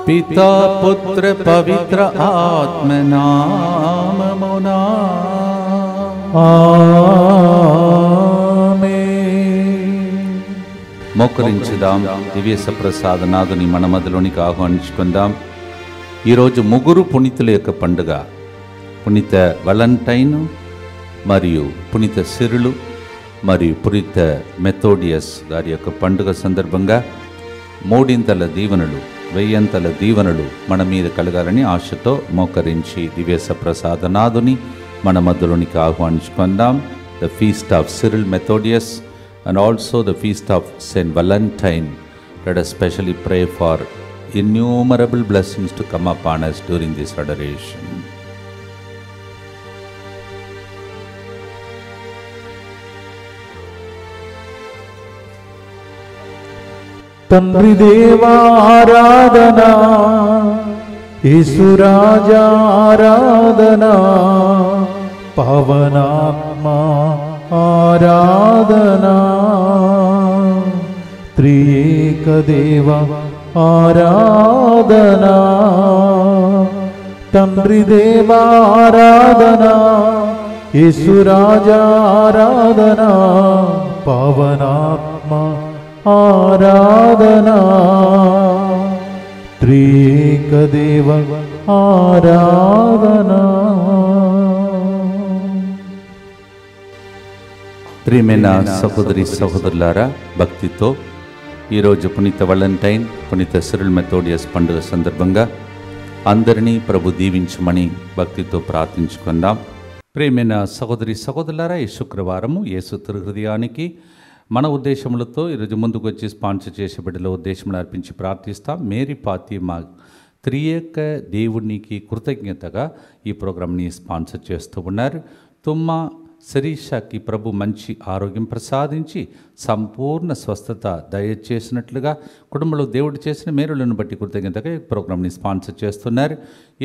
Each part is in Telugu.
पिता पुत्र पवित्र आत्म नाममुना ఆమేన్. మోకరించుదాం. దివ్య సప్రసాద నాదుని మన మధ్యలోనికి ఆహ్వానించుకుందాం. ఈరోజు ముగ్గురు పునీతుల యొక్క పండుగ. పునీత వాలెంటైన్ మరియు పునీత సిరులు మరియు పునీత మెథోడియస్ గారి యొక్క పండుగ సందర్భంగా మూడింతల దీవెనలు, వెయ్యంతల దీవెనలు మన మీద కలగాలని ఆశతో మోకరించి దివ్య సప్రసాదనాథుని మన మధ్యలోనికి ఆహ్వానించుకుందాం. The feast of Cyril Methodius and also the feast of saint Valentine. Let us specially pray for innumerable blessings to come upon us during this adoration. తండ్రి దేవా ఆరాధన, యేసురాజా ఆరాధన, పవనాత్మ ఆరాధన, త్రియేక దేవ ఆరాధన. తండ్రి దేవా ఆరాధన, యేసురాజా ఆరాధన, పవనాత్మ ఆరాధన, త్రియేక దేవ ఆరాధన. ప్రియమైన సహోదరి సహోదరులారా, భక్తితో ఈరోజు పునీత వాలెంటైన్, పునీత సిరిల్ మెథోడియస్ పండుగ సందర్భంగా అందరినీ ప్రభు దీవించమని భక్తితో ప్రార్థించుకుందాం. ప్రియమైన సహోదరి సహోదరులారా, ఈ శుక్రవారము యేసు తిరుహృదయానికి మన ఉద్దేశములతో ఈరోజు ముందుకు వచ్చి స్పాన్సర్ చేసే బిడ్డల ఉద్దేశములు అర్పించి ప్రార్థిస్తాం. మేరీ ఫాతిమా త్రియేక దేవునికి కృతజ్ఞతగా ఈ ప్రోగ్రాంని స్పాన్సర్ చేస్తూ ఉన్నారు. తుమ్మ శరీషాకి ప్రభు మంచి ఆరోగ్యం ప్రసాదించి సంపూర్ణ స్వస్థత దయచేసినట్లుగా కుటుంబంలో దేవుడు చేసిన మేలులను బట్టి కృతజ్ఞతగా ఈ ప్రోగ్రాంని స్పాన్సర్ చేస్తున్నారు.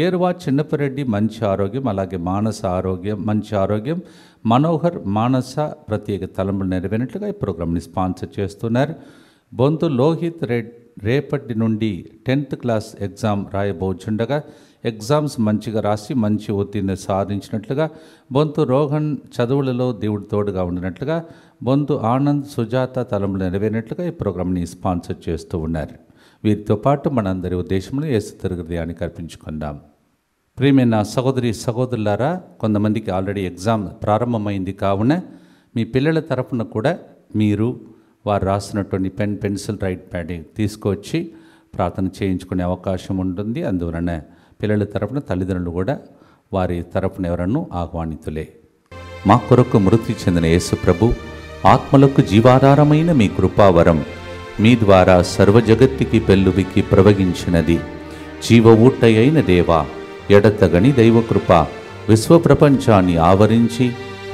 ఏరువా చిన్నపరెడ్డి మంచి ఆరోగ్యం, అలాగే మానస ఆరోగ్యం మంచి ఆరోగ్యం, మనోహర్ మానస ప్రత్యేక తలంపులు నెరవేరినట్లుగా ఈ ప్రోగ్రాంని స్పాన్సర్ చేస్తున్నారు. బొంతు లోహిత్ రేపటి నుండి 10th క్లాస్ ఎగ్జామ్ రాయబోచుండగా ఎగ్జామ్స్ మంచిగా రాసి మంచి ఉత్తీర్ణత సాధించినట్లుగా, బొంతు రోహన్ చదువులలో దేవుడు తోడుగా ఉండినట్లుగా, బొంతు ఆనంద్ సుజాత తలంపులు నెరవేరినట్లుగా ఈ ప్రోగ్రాంని స్పాన్సర్ చేస్తూ ఉన్నారు. వీరితో పాటు మనందరి ఉద్దేశంలో యేసు తిరుహృదయానికి అర్పించుకుందాం. ప్రియమైన సహోదరి సహోదరులారా, కొంతమందికి ఆల్రెడీ ఎగ్జామ్ ప్రారంభమైంది కావున మీ పిల్లల తరఫున కూడా మీరు వారు రాసినటువంటి పెన్, పెన్సిల్, రైట్ ప్యాడ్ తీసుకొచ్చి ప్రార్థన చేయించుకునే అవకాశం ఉంటుంది. అందువలన పిల్లల తరఫున తల్లిదండ్రులు కూడా వారి తరఫున ఎవరನ್ನು ఆహ్వానితులే. మా కొరకు మృతి చెందిన యేసు ప్రభు ఆత్మలకు జీవాధారమైన మీ కృపావరం మీ ద్వారా సర్వజగత్తుకి పెళ్ళువికి ప్రవగించినది. జీవ ఊట అయిన దేవా, ఎడతగని దైవకృప విశ్వప్రపంచాన్ని ఆవరించి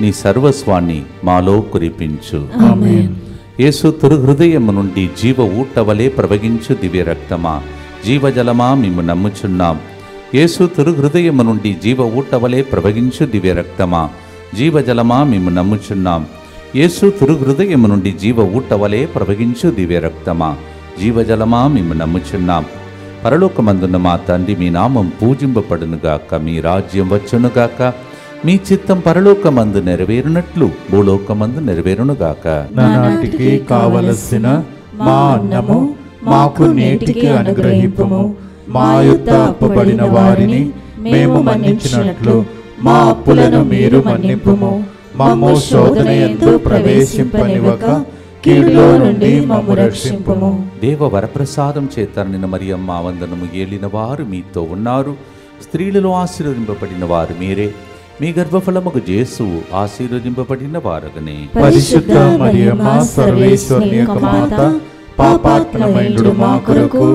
నీ సర్వస్వాన్ని మాలో కురిపించు. ఆమేన్. యేసు తిరుహృదయము నుండి జీవ ఊట వలె ప్రవగించు దివ్య రక్తమా, జీవజలమా మేము నమ్ముచున్నాం. యేసు తిరుహృదయము నుండి జీవ ఊట వలె ప్రవగించు దివ్య రక్తమా, జీవజలమా మేము నమ్ముచున్నాం. యేసు తిరుహృదయము నుండి జీవ ఊట వలె ప్రవగించు దివ్య రక్తమా, జీవజలమా మేము నమ్ముచున్నాం. పరలోకమందున్న మా తండ్రి, మీ నామం పూజింపబడునుగాక, మీ రాజ్యం వచ్చునుగాక, మీ చిత్తం పరలోకమందు నెరవేరునట్లు భూలోకమందు నెరవేరునుగాక. నానాటికి కావలసిన మా అన్నము మాకు నేటికి అనుగ్రహింపుము. మా యొద్ద అప్పుబడిన వారిని మేము మన్నించినట్లు మా అప్పులను మీరు మన్నింపుము. మమ్ము శోధన యందు ప్రవేశింపనివ్వక కీడులో నుండి మమ్ము రక్షింపుము. దేవ వరప్రసాదం చేత నిన్న మరియమ్మ వందనము, ఏలిన వారు మీతో ఉన్నారు. స్త్రీలలో ఆశీర్వదింపబడిన వారు మీరే, మీ గర్భఫలముకు యేసు ఆశీర్వదింపబడిన వారగనే. పరిశుద్ధ మరియమ్మ సర్వేశ్వరుని యొక్క మాత, పాపాత్మయుడు మా కొరకు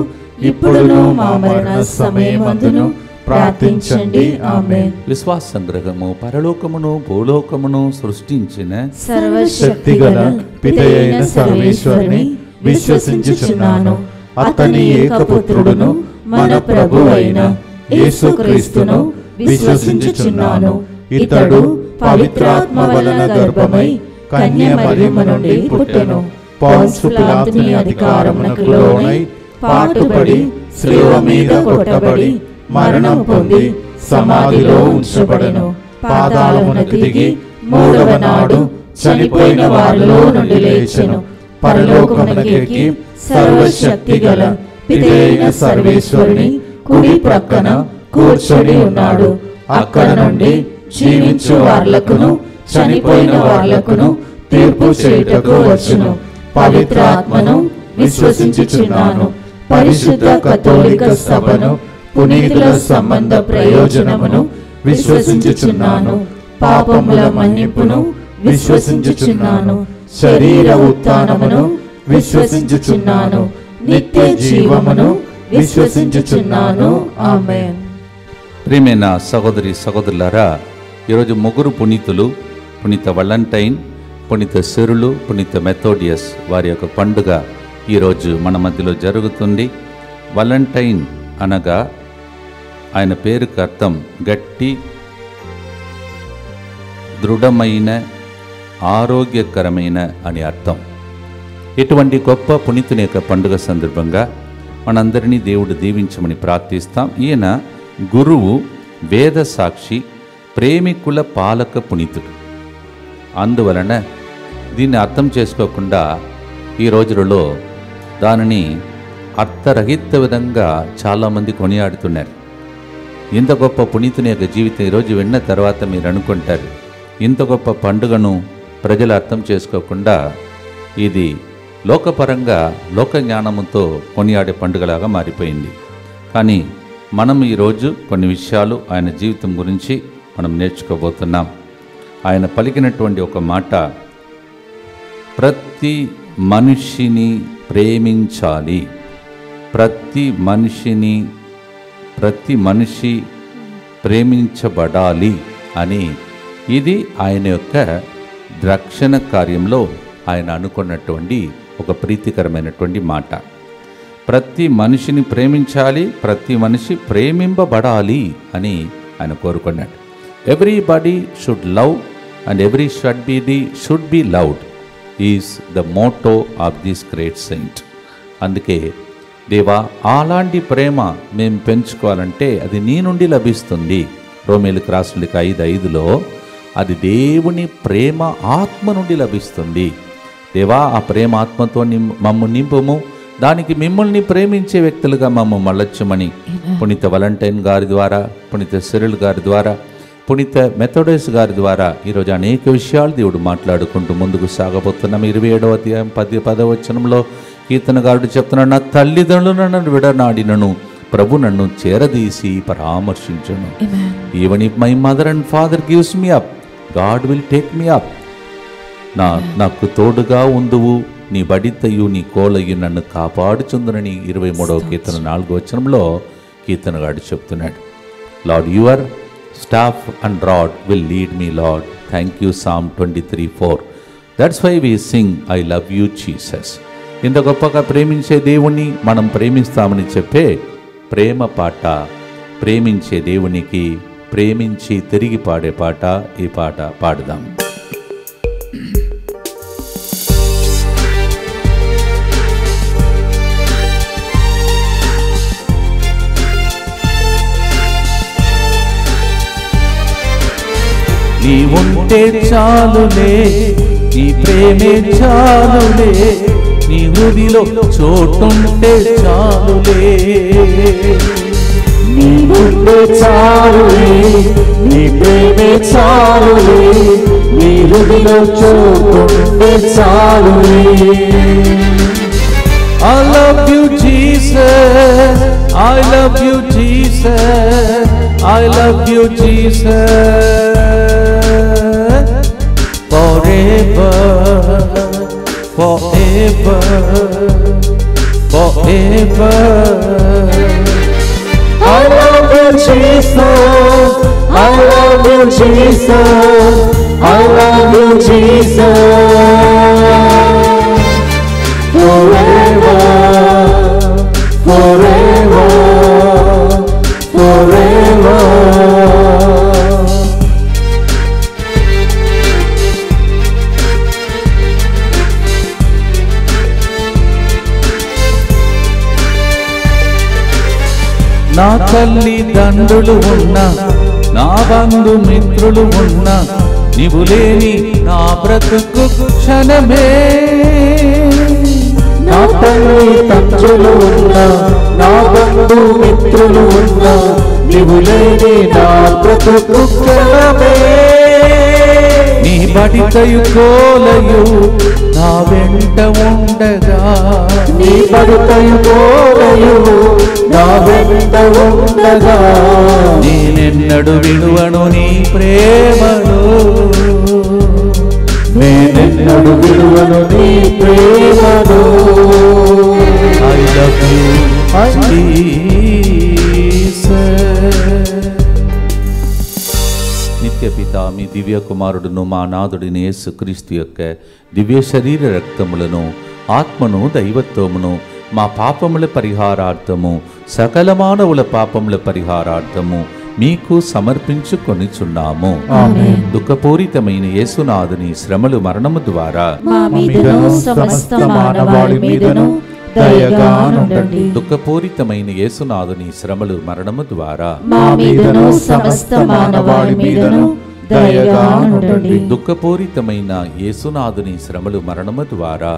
ఇప్పుడును మా మరణ సమయమందును ప్రార్థించండి. ఆమేన్. విశ్వాస సంగ్రహము. పరలోకమును భూలోకమును సృష్టించిన సర్వశక్తిగల పితయైన సర్వేశ్వరుని విశ్వసించుచున్నాను. అతని ఏకపుత్రుడును మన ప్రభు అయిన యేసుక్రీస్తును విశ్వసించుచున్నాను. ఇతడు పవిత్రాత్మ వలన గర్భమై కన్య మరియమ్మ నుండి పుట్టెను. పొంతు పిలాతుని అధికారమునకు లోనై పాటుపడి శిలువ మీద కొట్టబడి మరణం పొంది సమాధిలో ఉంచబడెను. పాతాళమునకు దిగి మూడవ నాడు చనిపోయిన వారిలో నుండి లేచెను. పరలోకమునకెక్కి సర్వశక్తి గల పితైన సర్వేశ్వరుని కుడి ప్రక్కన కూర్చొని ఉన్నాడు. అక్కడ నుండి జీవించు వార్లకును చనిపోయిన వార్లకును తీర్పు చేయుటకు వచ్చును. పవిత్ర ఆత్మను విశ్వసించుచున్నాను. పరిశుద్ధ కథోలిక సభను, పునీతుల సంబంధ ప్రయోజనమును విశ్వసించుచున్నాను. పాపముల మన్నింపును విశ్వసించుచున్నాను. శరీర ఉత్థానమును విశ్వసించుచున్నాను. నిత్య జీవమును విశ్వసించుచున్నాను. ఆమేన్. ప్రియమైన సహోదరి సహోదరులారా, ఈరోజు ముగ్గురు పునీతులు, పునీత వలంటైన్, పునీత సిరులు, పునీత మెథోడియస్ వారి యొక్క పండుగ ఈరోజు మన మధ్యలో జరుగుతుంది. వలంటైన్ అనగా ఆయన పేరుకు అర్థం గట్టి, దృఢమైన, ఆరోగ్యకరమైన అని అర్థం. ఇటువంటి గొప్ప పునీతుని యొక్క పండుగ సందర్భంగా మనందరినీ దేవుడు దీవించమని ప్రార్థిస్తాం. ఈయన గురువు, వేద సాక్షి, ప్రేమికుల పాలక పునీతుడు. అందువలన దీన్ని అర్థం చేసుకోకుండా ఈ రోజులలో దానిని అర్థరహిత విధంగా చాలామంది కొనియాడుతున్నారు. ఇంత గొప్ప పునీతుని యొక్క జీవితం ఈరోజు విన్న తర్వాత మీరు అనుకుంటారు, ఇంత గొప్ప పండుగను ప్రజలు అర్థం చేసుకోకుండా ఇది లోకపరంగా లోక జ్ఞానముతో కొనియాడే పండుగలాగా మారిపోయింది. కానీ మనం ఈరోజు కొన్ని విషయాలు ఆయన జీవితం గురించి మనం నేర్చుకోబోతున్నాం. ఆయన పలికినటువంటి ఒక మాట, ప్రతి మనిషిని ప్రేమించాలి, ప్రతి మనిషి ప్రేమించబడాలి అని, ఇది ఆయన యొక్క రక్షణ కార్యంలో ఆయన అనుకున్నటువంటి ఒక ప్రీతికరమైనటువంటి మాట. ప్రతి మనిషిని ప్రేమించాలి, ప్రతి మనిషి ప్రేమింపబడాలి అని ఆయన కోరుకున్నాడు. Everybody should love and every should be loved is the motto of this great Saint. అందుకే దేవా, అలాంటి ప్రేమ మేము పెంచుకోవాలంటే అది నీ నుండి లభిస్తుంది. రోమేలుకు రాసిన 5:5లో అది దేవుని ప్రేమ ఆత్మ నుండి లభిస్తుంది. దేవా, ఆ ప్రేమ ఆత్మతో మమ్ము నింపుము, దానికి మిమ్మల్ని ప్రేమించే వ్యక్తులుగా మమ్ము మళ్ళొచ్చమని పునీత వలంటైన్ గారి ద్వారా, పునీత సిరిల్ గారి ద్వారా, పునీత మెథోడియస్ గారి ద్వారా ఈరోజు అనేక విషయాలు దేవుడు మాట్లాడుకుంటూ ముందుకు సాగబోతున్నాం. 27వ అధ్యాయం 10వ వచనంలో కీర్తనగారుడు చెప్తున్నాడు, నా తల్లిదండ్రులు నన్ను విడనాడినను ప్రభు నన్ను చేరదీసి పరామర్శించును. Even if my mother and father gives me up, God will take me up. నాకు తోడుగా ఉందువు, నీ బడితయు నీ కోలయ్యు నన్ను కాపాడుచుందునని 23వ కీర్తన 4వ వచనంలో కీర్తనగాడు చెప్తున్నాడు. Lord, your staff and rod will lead me, Lord. Thank you, Psalm 23:4. That's why we sing, I love you, Jesus. ఇంత గొప్పగా ప్రేమించే దేవుణ్ణి మనం ప్రేమిస్తామని చెప్పే ప్రేమ పాట, ప్రేమించే దేవునికి ప్రేమించి తిరిగి పాడే పాట, ఈ పాట పాడుదాం. నీ ఉంటే చాలులే, నీ ప్రేమే చాలులే, నీ హృదిలో చోటుంటే చాలులే. నీ ఉంటే చాలులే, నీ ప్రేమే చాలులే, నీ హృదిలో చోటుంటే చాలులే. I love you, Jesus. I love you, Jesus. I love you, Jesus. Forever, forever, forever. I love you, Jesus. I love you, Jesus. I love you, Jesus. Forever, forever, forever. తల్లిదండ్రులు ఉన్నా, నా బంధుమిత్రులు ఉన్నా, నీవు లేని నా బ్రతుకు క్షణమే. నా తల్లిదండ్రులు ఉన్నా, నా బంధుమిత్రులు ఉన్నా, నీవు లేని నా బ్రతుకు క్షణమే. నీ బడితయు కోలయు నా వెంట ఉండగా, నీ బడితయు కోలయు నా వెంట ఉండగా, నేనెన్నడు విడువను నీ ప్రేమను, నేనెన్నడు విడువను నీ ప్రేమను. I love you, Jesus. నిత్య పిత మీ దివ్య కుమారుడును మా నాథుడిని యేసుక్రీస్తు యొక్క దివ్య శరీర రక్తములను, ఆత్మను, దైవత్వమును మా పాపముల పరిహారార్థము, సకల మానవుల పాపముల పరిహారార్థము మీకు సమర్పించుకొనిచున్నాము. దుఃఖపూరితమైన యేసునాథుని శ్రమలు మరణము ద్వారా దుఃఖపూరితమైన యేసునాథుని శ్రమలు మరణము ద్వారా దుఃఖపూరితమైన యేసునాథుని శ్రమలు మరణము ద్వారా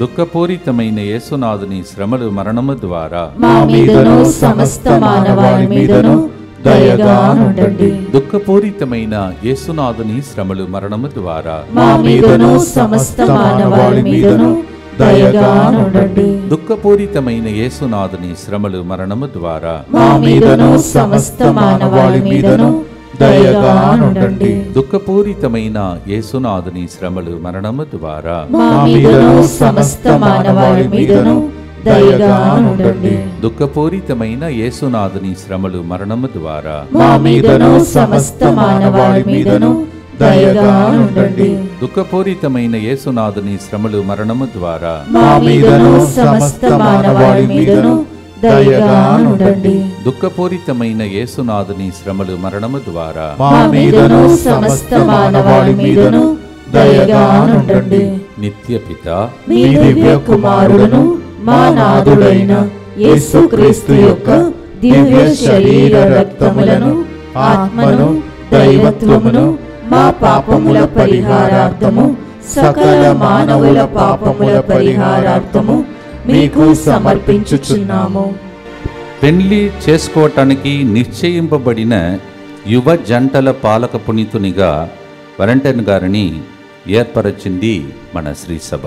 దుఃఖపూరితమైన యేసునాథుని శ్రమలు మరణము ద్వారా దుఃఖపూరితమైన యేసునాథుని శ్రమలు మరణము ద్వారా దుఃఖపూరితమైన యేసునాథుని శ్రమలు మరణము ద్వారా దుఃఖపూరితమైన యేసునాథుని శ్రమలు మరణము ద్వారా దుఃఖపూరితమైన యేసునాథుని శ్రమలు మరణము ద్వారా దుఃఖపూరితమైన యేసునాథుని శ్రమలు మరణము ద్వారా దుఃఖపూరితమైన యేసునాథుని శ్రమలు మరణము ద్వారా నిత్య పిత మీ దివ్య కుమారుడును మా నాథుడైన యేసుక్రీస్తు యొక్క దివ్య శరీర రక్తములను, ఆత్మను, దైవత్వమును మా పాపముల పరిహారార్థము, సకల మానవుల పాపముల పరిహారార్థము మీకు సమర్పించుచున్నాము. పెళ్లి చేసుకోవటానికి నిశ్చయింపబడిన యువ జంటల పాలక పునీతునిగా వాలంటైన్ గారిని ఏర్పరచింది మన శ్రీసభ.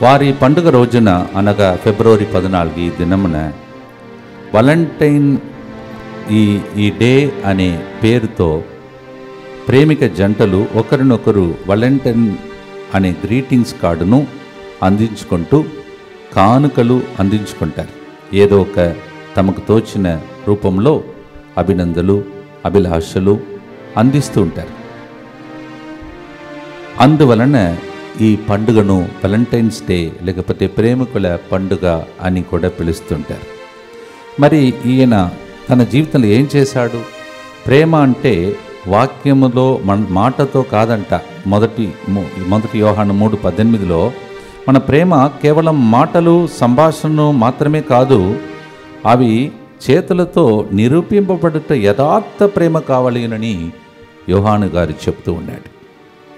వారి పండుగ రోజున అనగా ఫిబ్రవరి 14 ఈ దినమున వాలంటైన్ ఈ డే అనే పేరుతో ప్రేమిక జంటలు ఒకరినొకరు వాలంటైన్ అనే గ్రీటింగ్స్ కార్డును అందించుకుంటూ కానుకలు అందించుకుంటారు. ఏదో ఒక తమకు తోచిన రూపంలో అభినందనలు, అభిలాషలు అందిస్తూ ఉంటారు. అందువలన ఈ పండుగను వాలంటైన్స్ డే లేకపోతే ప్రేమికుల పండుగ అని కూడా పిలుస్తుంటారు. మరి ఈయన తన జీవితంలో ఏం చేశాడు? ప్రేమ అంటే వాక్యములో మాటతో కాదంట. మొదటి యోహాను 3:18లో మన ప్రేమ కేవలం మాటలు, సంభాషణను మాత్రమే కాదు, అవి చేతులతో నిరూపింపబడుట యథార్థ ప్రేమ కావాలని యోహాను గారు చెప్తూ ఉన్నాడు.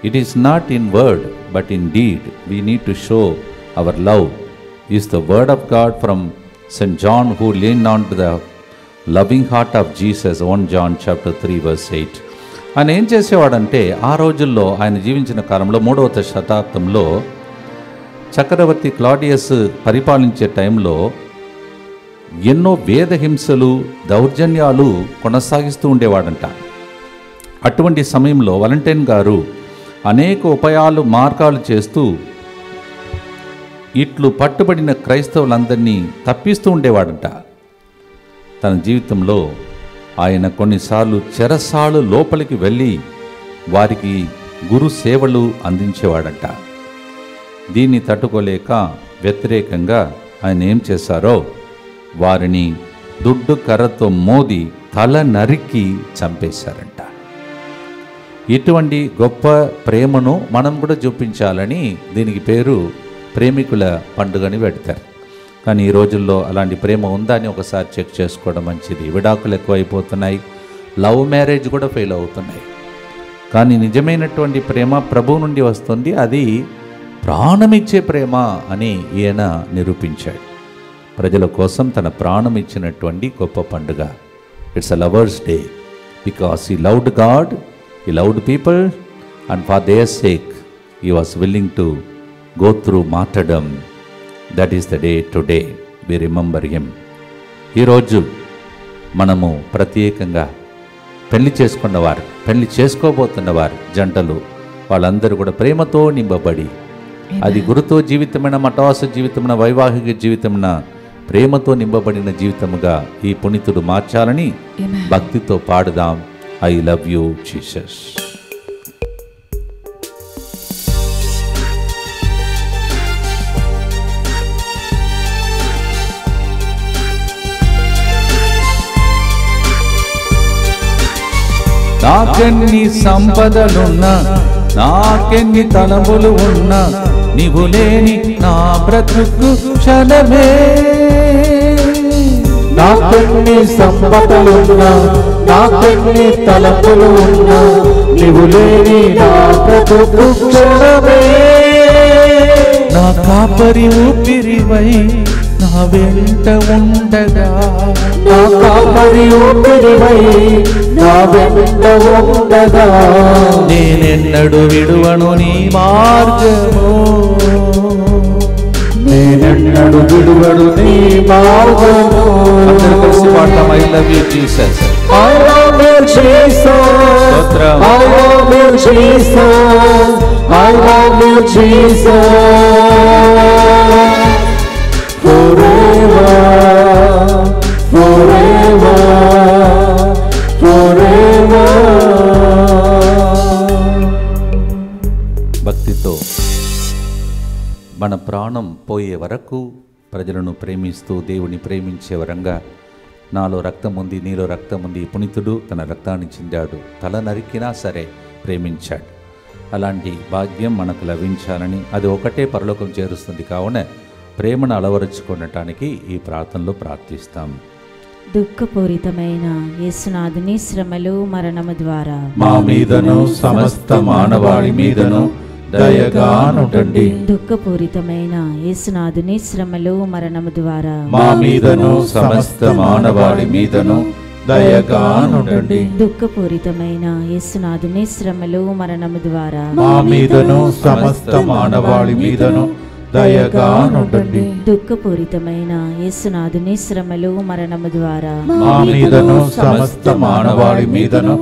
It is not in word but in deed we need to show our love is the word of God from St. John, who leaned on to the loving heart of Jesus, 1 John chapter 3 verse 8. ఆయన ఏం చేసేవాడంటే ఆ రోజుల్లో ఆయన జీవించిన కాలంలో 3వ శతాబ్దంలో చక్రవర్తి క్లాడియస్ పరిపాలించే టైంలో ఎన్నో వేదహింసలు, దౌర్జన్యాలు కొనసాగిస్తూ ఉండేవాడంట. అటువంటి సమయంలో వాలంటైన్ గారు అనేక ఉపాయాలు, మార్గాలు చేస్తూ ఇట్లు పట్టుబడిన క్రైస్తవులందరినీ తప్పిస్తూ ఉండేవాడంట. తన జీవితంలో ఆయన కొన్నిసార్లు చెరసాలు లోపలికి వెళ్ళి వారికి గురు సేవలు అందించేవాడంట. దీన్ని తట్టుకోలేక వ్యతిరేకంగా ఆయన ఏం చేశారో వారిని దుడ్డు కర్రతో మోది తల నరికి చంపేశారంట. ఇటువంటి గొప్ప ప్రేమను మనం కూడా చూపించాలని దీనికి పేరు ప్రేమికుల పండుగని పెడతారు. కానీ ఈ రోజుల్లో అలాంటి ప్రేమ ఉందా అని ఒకసారి చెక్ చేసుకోవడం మంచిది. విడాకులు ఎక్కువైపోతున్నాయి, లవ్ మ్యారేజ్ కూడా ఫెయిల్ అవుతున్నాయి. కానీ నిజమైనటువంటి ప్రేమ ప్రభువు నుండి వస్తుంది, అది ప్రాణమిచ్చే ప్రేమ అని ఈయన నిరూపించాడు. ప్రజల కోసం తన ప్రాణం ఇచ్చినటువంటి గొప్ప పండుగ. It's a lovers day because he loved God, he loved people, and for their sake he was willing to go through martyrdom. That is the day today we remember him. ఈరోజు మనము ప్రత్యేకంగా పెళ్లి చేసుకున్నవారు, పెళ్లి చేసుకోబోతున్నవారు, జంటలు, వాళ్ళందరూ కూడా ప్రేమతో నింపబడి, అది గురుతో జీవితమైన, మఠవాస జీవితమైన, వైవాహిక జీవితమైన, ప్రేమతో నింపబడిన జీవితముగా ఈ పునీతుడు మార్చాలని భక్తితో పాడుదాం. I love you Jesus. నాకెన్ని సంపదలున్నా, నాకెన్ని తలములు ఉన్నా, నీవు లేని నా బ్రతుకు క్షణమే. నాకెన్ని సంపదలున్నా, నాకెన్ని తలపులు ఉన్నా, నీవు లేని నా బ్రతుకు క్షణమే. నా కాపరి ఊపిరివై నా వెంట ఉండగా, నా కాపరి ఊపిరివై నా వెంట ఉండగా, నేనెన్నడు విడువను నీ మార్గము, నేనెన్నడు విడువను నీ మార్గము. అందరూ కలిసి పాడతాం. I love you Jesus. I love you Jesus, I love you Jesus, I love you Jesus, forever, forever, forever. భక్తితో మన ప్రాణం పోయే వరకు ప్రజలను ప్రేమిస్తూ దేవుని ప్రేమించే వరంగా, నాలో రక్తం ఉంది, నీలో రక్తం ఉంది, పునీతుడు తన రక్తాన్ని చిందాడు, తల నరికినా సరే ప్రేమించాడు. అలాంటి భాగ్యం మనకు లభించాలని, అది ఒకటే పరలోకం చేరుస్తుంది. కావున ప్రేమను అలవరుచుకోవటానికి ఈ ప్రార్థనలో ప్రార్థిస్తాం. దుఃఖపూరితమైన యేసునాథుని శ్రమలు మరణము ద్వారా మా మీదను సమస్త మానవాళి మీదను దయగా నుండండి. దుఃఖపూరితమైన యేసునాథుని శ్రమలు మరణము ద్వారా మా మీదను సమస్త మానవాళి మీదను దయగా నుండండి. దుఃఖపూరితమైన యేసునాథుని శ్రమలు మరణము ద్వారా మా మీదను సమస్త మానవాళి మీదను దయగా నుండండి. దుఃఖపూరితమైన యేసునాథుని శ్రమలు మరణము ద్వారా మా మీదను సమస్త మానవాళి మీదను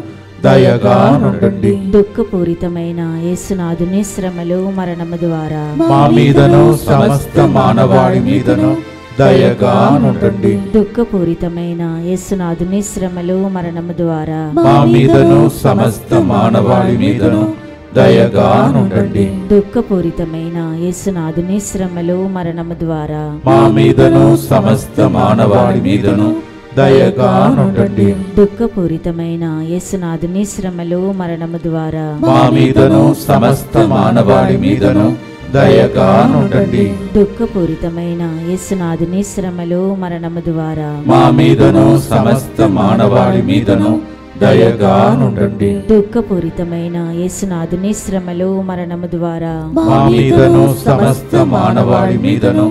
దయగా నుండండి. దుఃఖపూరితమైన యేసునాథుని శ్రమలు మరణము ద్వారా మా మీదను సమస్త మానవాళి మీదను దయగా నుండండి. దుఃఖపూరితమైన యేసునాథుని శ్రమలు మరణము ద్వారా మా మీదను సమస్త మానవాళి మీదను దయగా నుండండి. దుఃఖపూరితమైన యేసునాథుని శ్రమలు మరణము ద్వారా మా మీదను సమస్త మానవాళి మీదను దయగా నుండండి. దుఃఖపూరితమైన యేసునాథుని శ్రమలు మరణము ద్వారా మా మీదను సమస్త మానవాళి మీదను దయగా నుండండి. దుఃఖపూరితమైన యేసునాథుని శ్రమలు మరణము ద్వారా మా మీదను సమస్త మానవాళి మీదను దయగా నుండండి. దుఃఖపూరితమైన యేసునాథుని శ్రమలు మరణము ద్వారా మా మీదను సమస్త మానవాళి మీదను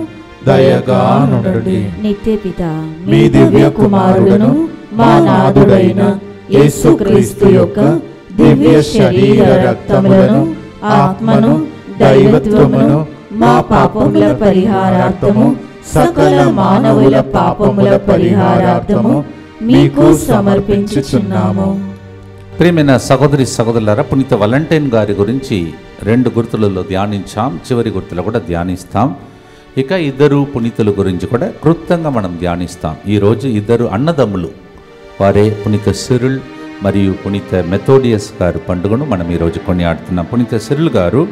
దయగా నుండండి. నిత్యపిత మీ దివ్య కుమారుడును మా నాథుడైన యేసుక్రీస్తు యొక్క దివ్య శరీర రక్తములను, ఆత్మను, దైవత్వమును మా పాపముల పరిహారార్థము, సకల మానవుల పాపముల పరిహారార్థము మీకు సమర్పించుచున్నాము. ప్రియమైన సహోదరి సహోదరులారా, పునీత వలంటైన్ గారి గురించి 2 గుర్తులలో ధ్యానించాం, చివరి గుర్తులో కూడా ధ్యానిస్తాం. ఇక 2 పునీతుల గురించి కూడా క్లుప్తంగా మనం ధ్యానిస్తాం. ఈరోజు 2 అన్నదమ్ములు, వారే పునీత సిరిల్ మరియు పునీత మెథోడియస్ గారు పండుగను మనం ఈరోజు కొనియాడుతున్నాం. పునీత సిరిల్ గారు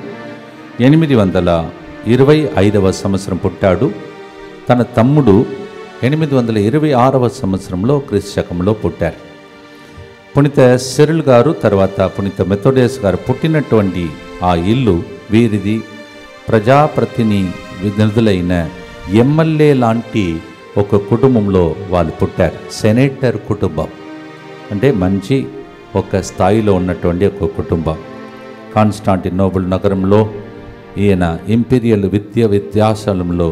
825వ సంవత్సరం పుట్టాడు. తన తమ్ముడు 826వ సంవత్సరంలో క్రీస్తు శకంలో పుట్టారు. పునీత సిరిల్ గారు తర్వాత పునీత మెథోడియస్ గారు పుట్టినటువంటి ఆ ఇల్లు వీరిది ప్రజాప్రతినిధి విధులైన ఎమ్మెల్యే లాంటి ఒక కుటుంబంలో వాళ్ళు పుట్టారు. సెనేటర్ కుటుంబం అంటే మంచి ఒక స్థాయిలో ఉన్నటువంటి ఒక కుటుంబం. కాన్స్టాంటినోబుల్ నగరంలో ఈయన ఇంపీరియల్ విద్యాశాలంలో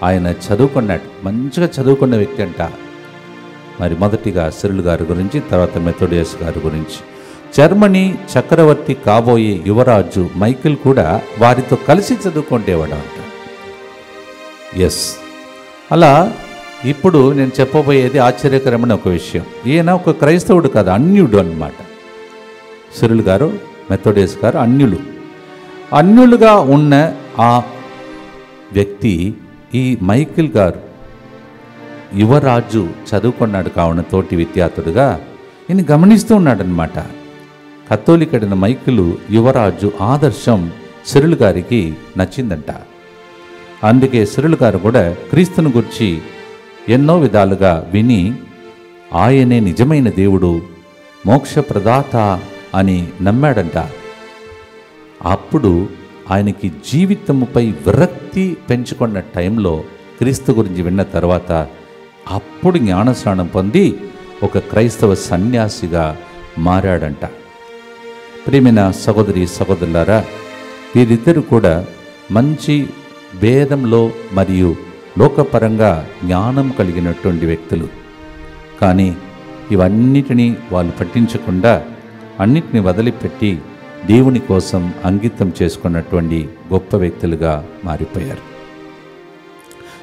ఆయన చదువుకున్నాడు. మంచిగా చదువుకున్న వ్యక్తి అంట. మరి మొదటిగా సిరిల్ గారి గురించి, తర్వాత మెథోడియస్ గారి గురించి. జర్మనీ చక్రవర్తి కాబోయే యువరాజు మైకిల్ కూడా వారితో కలిసి చదువుకుంటేవాడు అంట. ఎస్, అలా ఇప్పుడు నేను చెప్పబోయేది ఆశ్చర్యకరమైన ఒక విషయం. ఈయన ఒక క్రైస్తవుడు కాదు, అన్యుడు అన్నమాట. సిరిల్ గారు, మెథోడియస్ గారు అన్యులుగా ఉన్న ఆ వ్యక్తి ఈ మైకిల్ గారు యువరాజు చదువుకున్నాడు కావున తోటి విద్యార్థుడుగా ఈయన గమనిస్తూ ఉన్నాడనమాట. కథోలికడిన మైకిలు యువరాజు ఆదర్శం సిరిల్ గారికి నచ్చిందంట. అందుకే సిరిల్ గారు కూడా క్రీస్తుని గురించి ఎన్నో విధాలుగా విని ఆయనే నిజమైన దేవుడు, మోక్ష ప్రదాత అని నమ్మాడంట. అప్పుడు ఆయనకి జీవితముపై విరక్తి పెంచుకున్న టైంలో క్రీస్తు గురించి విన్న తర్వాత అప్పుడు జ్ఞానస్నానం పొంది ఒక క్రైస్తవ సన్యాసిగా మారాడంట. ప్రియమైన సహోదరి సహోదరులారా, వీరిద్దరు కూడా మంచి వేదంలో మరియు లోకపరంగా జ్ఞానం కలిగినటువంటి వ్యక్తులు. కానీ ఇవన్నిటినీ వాళ్ళు పట్టించకుండా అన్నిటిని వదిలిపెట్టి దేవుని కోసం అంకితం చేసుకున్నటువంటి గొప్ప వ్యక్తులుగా మారిపోయారు.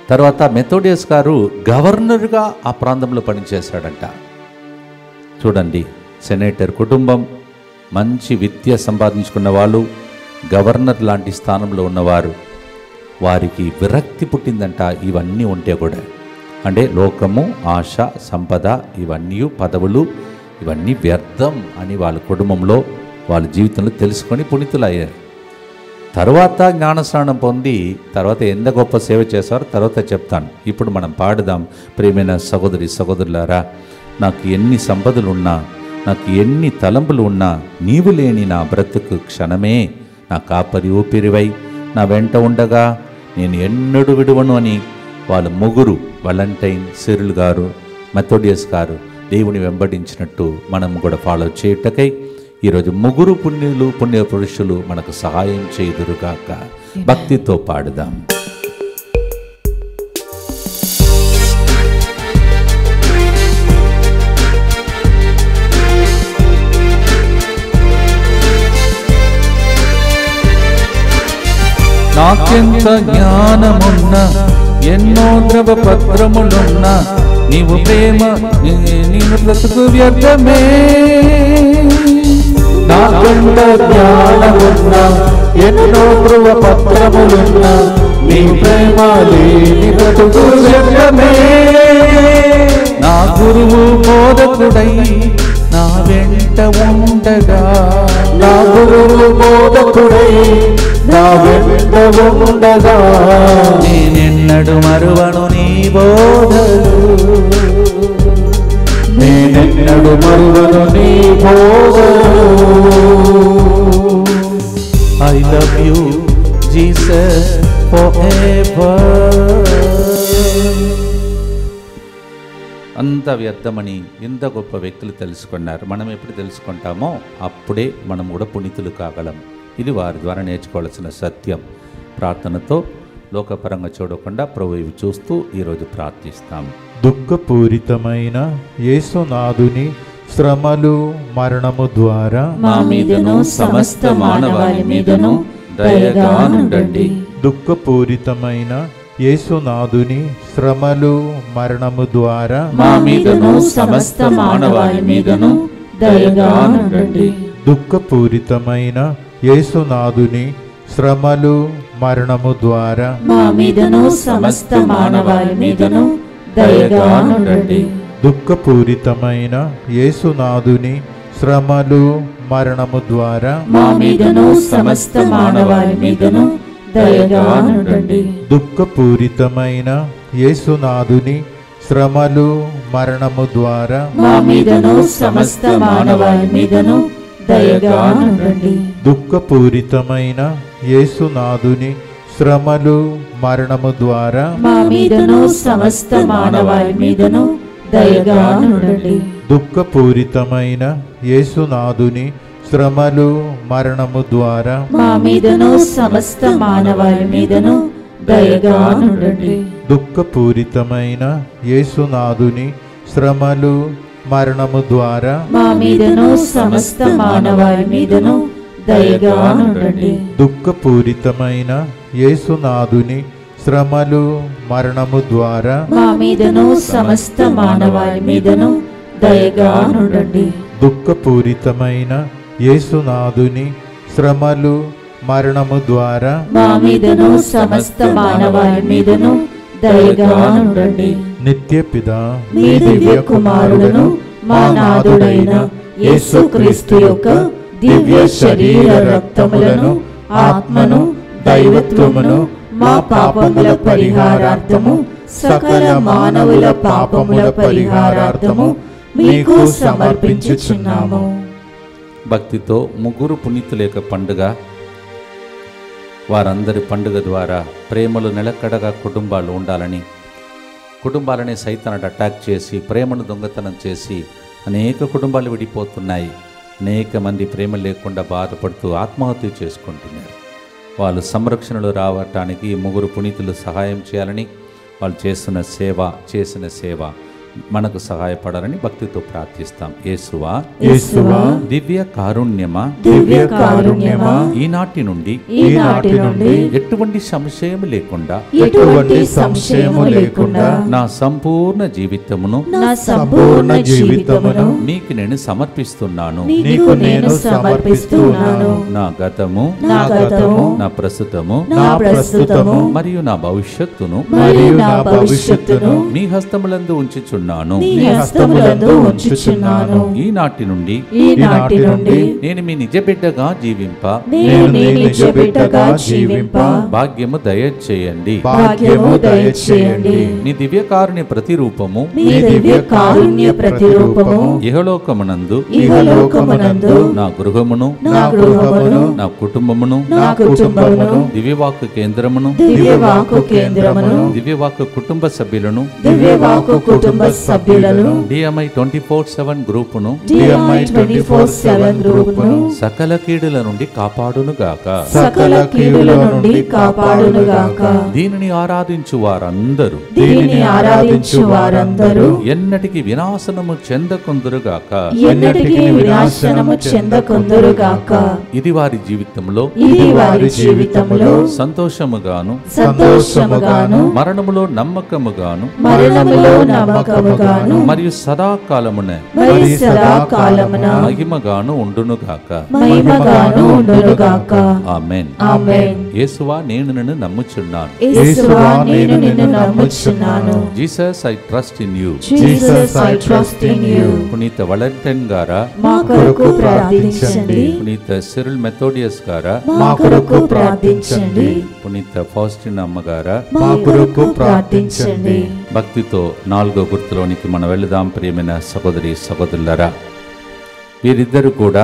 తర్వాత మెథోడియస్ గారు గవర్నర్గా ఆ ప్రాంతంలో పనిచేశాడంట. చూడండి, సెనేటర్ కుటుంబం, మంచి విద్య సంపాదించుకున్న వాళ్ళు, గవర్నర్ లాంటి స్థానంలో ఉన్నవారు, వారికి విరక్తి పుట్టిందంట. ఇవన్నీ ఉంటే కూడా అంటే లోకము, ఆశ, సంపద, ఇవన్నీ పదవులు, ఇవన్నీ వ్యర్థం అని వాళ్ళ కుటుంబంలో వాళ్ళ జీవితంలో తెలుసుకొని పునీతులయ్యారు. తర్వాత జ్ఞానస్నానం పొంది తర్వాత ఎంత గొప్ప సేవ చేశారో తర్వాత చెప్తాను. ఇప్పుడు మనం పాడుదాం. ప్రియమైన సహోదరి సహోదరులారా, నాకు ఎన్ని సంపదలున్నా, నాకు ఎన్ని తలంపులు ఉన్నా, నీవు లేని నా బ్రతుకు క్షణమే, నా కాపరి ఊపిరివై నా వెంట ఉండగా నేను ఎన్నడూ విడువను అని వాళ్ళ ముగ్గురు, వాలంటైన్, సిరిల్ గారు, మెథోడియస్ గారు దేవుని వెంబడించినట్టు మనం కూడా ఫాలో చేయుటకై ఈరోజు ముగ్గురు పుణ్యులు, పుణ్య పురుషులు మనకు సహాయం చేయుదురుగాక. భక్తితో పాడుదాం. నాకెంత జ్ఞానమున్నా, ఎన్నో ద్రవ పత్రములున్నా, నీవు ప్రేమ నీవు బ్రతుకు వ్యర్థమే. నాకెంత జ్ఞానమున్నా, ఎన్నో ధ్రువ పత్రములున్నా, నీ ప్రేమ లేని బ్రతుకు వ్యర్థమే. నా గురువు బోధకుడై నా వెంట ఉండగా, నా గురువు బోధకుడై నా వెంట ఉండగా, నేనెన్నడు మరువను నీ బోధలు, నేనెన్నడు మరువను నీ బోధలు. I love you Jesus forever. అంత వ్యర్థమని ఇంత గొప్ప వ్యక్తులు తెలుసుకున్నారు. మనం ఎప్పుడు తెలుసుకుంటామో అప్పుడే మనం కూడా పునీతులు కాగలం. ఇది వారి ద్వారా నేర్చుకోవాల్సిన సత్యం. ప్రార్థనతో లోకపరంగా చూడకుండా ప్రభు ఇవి చూస్తూ ఈరోజు ప్రార్థిస్తాం. దుఃఖపూరితమైన యేసునాథుని శ్రమలు మరణము ద్వారా మా మీదను సమస్త మానవాళి మీదను దయగా నుండండి. దుఃఖపూరితమైన యేసునాథుని శ్రమలు మరణము ద్వారా మా మీదను సమస్త మానవాళి మీదను దయగా నుండండి. దుఃఖపూరితమైన యేసునాథుని శ్రమలు మరణము ద్వారా మా మీదను సమస్త మానవాళి మీదను దయగా నుండండి. దుఃఖపూరితమైన యేసునాథుని శ్రమలు మరణము ద్వారా మా మీదను సమస్త మానవాళి మీదను దయగా నుండండి. దుఃఖపూరితమైన యేసునాథుని శ్రమలు మరణము ద్వారా మా మీదను సమస్త మానవాళి మీదను దయగా నుండండి. దుఃఖపూరితమైన యేసునాథుని శ్రమలు మరణము ద్వారా మా మీదను సమస్త మానవాళి మీదను దయగా నుండండి. దుఃఖపూరితమైన యేసునాథుని శ్రమలు మరణము ద్వారా మా మీదను సమస్త మానవాళి మీదను దయగా నుండండి. దుఃఖపూరితమైన యేసునాథుని శ్రమలు మరణము ద్వారా మా మీదను సమస్త మానవాళి మీదను దయగా నుండండి. దుఃఖపూరితమైన యేసునాథుని శ్రమలు మరణము ద్వారా మా మీదను సమస్త మానవాళి మీదను దయగా నుండండి. దుఃఖపూరితమైన యేసునాథుని శ్రమలు మరణము ద్వారా మా మీదను సమస్త మానవాళి మీదను దయగా నుండండి. నిత్య పితా మీ దివ్య కుమారులను మా నాథుడైన యేసుక్రీస్తు యొక్క దివ్య శరీర రక్తములను ఆత్మను దైవత్వమును మా పాపముల పరిహారార్థము సకల మానవుల పాపముల పరిహారార్థము మీకు సమర్పించుచున్నాము. భక్తితో ముగ్గురు పునీతుల యొక్క పండుగ, వారందరి పండుగ ద్వారా ప్రేమలు నిలకడగా కుటుంబాలు ఉండాలని, కుటుంబాలని సైతానుడు అటాక్ చేసి ప్రేమను దొంగతనం చేసి అనేక కుటుంబాలు విడిపోతున్నాయి. అనేక మంది ప్రేమ లేకుండా బాధపడుతూ ఆత్మహత్య చేసుకుంటున్నారు. వాళ్ళు సంరక్షణలో రావటానికి ఈ ముగ్గురు పునీతులు సహాయం చేయాలని, వాళ్ళు చేసిన సేవ మనకు సహాయపడాలని భక్తితో ప్రార్థిస్తాం. యేసువా దివ్య కారుణ్యమా ఈనాటి నుండి ఎటువంటి సంశయం లేకుండా నా సంపూర్ణ జీవితమును మీకు నేను సమర్పిస్తున్నాను. నా గతము నా ప్రస్తుతము మరియు నా భవిష్యత్తును మీ హస్తములందు ఉంచుచున్నాను. ఈనాటి నుండి నేను మీ నిజ బిడ్డగా జీవింప భాగ్యము దయచేయండి. నీ దివ్యకారుణ్య ప్రతిరూపము ఇహలోకమునందు నా గృహమును నా కుటుంబమును దివ్యవాక్కు కేంద్రమును దివ్యవాక్కు కుటుంబ సభ్యులను DMI 24/7 గ్రూపును సకల కీడుల నుండి కాపాడునుగాక. దీనిని ఆరాధించు వారందరూ ఎన్నటికి వినాశనము చెందకుందురుగాక. ఇది వారి జీవితంలో సంతోషముగాను మరణములో నమ్మకముగాను మరియు సదాకాలమున మహిమగాను ఉండునుగాక. ఆమేన్. యేసువా నేను నిన్ను నమ్ముచున్నాను. Jesus I trust in you. పునీత వలెంటైన్ గారా మా కొరకు ప్రార్థించండి. పునీత సిరిల్ మెథోడియస్ గారా మా కొరకు ప్రార్థించండి. పునీత ఫౌస్టిన్ అమ్మగారా మా కొరకు ప్రార్థించండి. భక్తితో 4వ గుర్తులోనికి మనం వెళదాం. ప్రియమైన సహోదరులారా, వీరిద్దరు కూడా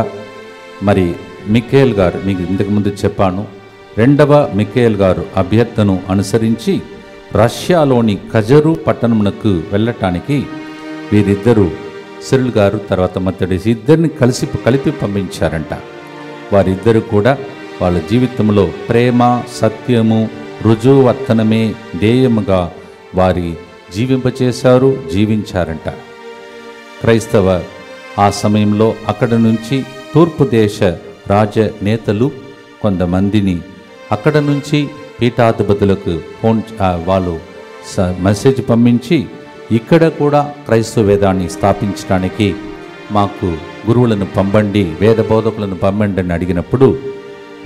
మరి మిఖేల్ గారు, మీకు ఇంతకుముందు చెప్పాను, 2వ మిఖేల్ గారు అభ్యర్థను అనుసరించి రష్యాలోని కజరు పట్టణమునకు వెళ్ళటానికి వీరిద్దరూ సిరిల్ గారు తర్వాత మెథోడియస్ ఇద్దరిని కలిపి పంపించారంట. వారిద్దరు కూడా వాళ్ళ జీవితంలో ప్రేమ, సత్యము, రుజువర్తనమే ధ్యేయముగా వారి జీవింపచేశారు, జీవించారంట. క్రైస్తవ ఆ సమయంలో అక్కడ నుంచి తూర్పు దేశ రాజనేతలు కొంతమందిని అక్కడ నుంచి పీఠాధిపతులకు వాళ్ళు మెసేజ్ పంపించి ఇక్కడ కూడా క్రైస్తవ వేదాన్ని స్థాపించడానికి మాకు గురువులను పంపండి, వేద బోధకులను పంపండి అని అడిగినప్పుడు